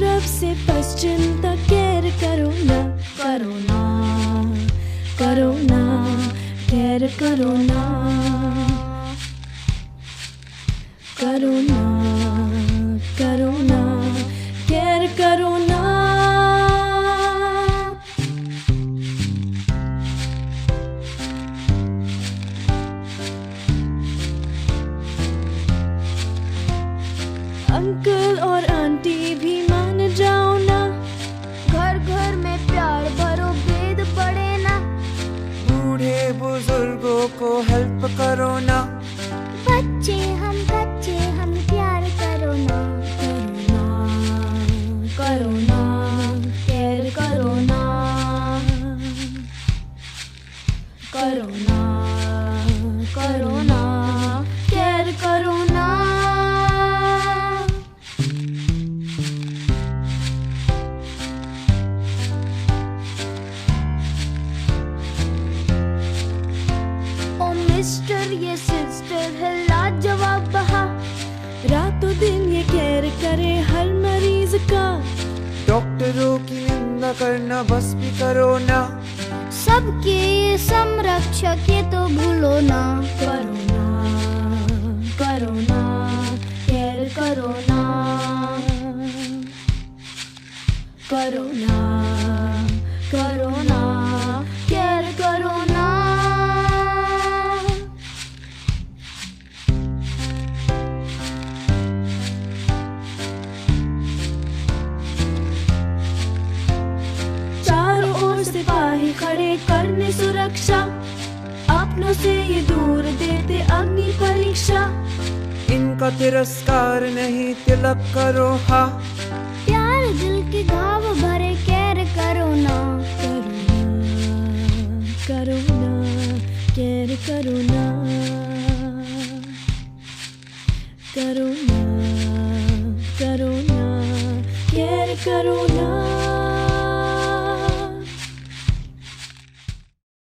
पूरब से पश्चिम तक केयर करो ना, करो ना, करो ना, केयर करो ना, करो ना, करो ना, केयर करो ना। अंकल और आंटी भी मान जाओ ना, घर घर में प्यार भरो, भेद पड़े ना। बूढ़े बुजुर्गों को हेल्प करो ना। बच्चे हम प्यार करो ना, करो ना, केयर करो ना, करो ना, करो ना, केयर करो ना। ओ मिस्टर ये सिस्टर है लाजवाब बहा, रातों दिन ये केयर करे हर मरीज का। डॉक्टरों की निंदा करना बस भी करो ना। सबके ये संरक्षक ये तो भूलो ना। करो ना, करो ना, केयर करो ना, करो ना, करो ना, केयर करो ना। चारों ओर सिपाही खड़े करने सुरक्षा, अपनों से ये दूर देते अग्नि परीक्षा। इनका तिरस्कार नहीं तिलक करो हा। प्यार दिल के घाव भरे, केयर करो ना। करो ना, केयर करो ना, करो ना, करो ना, केयर करो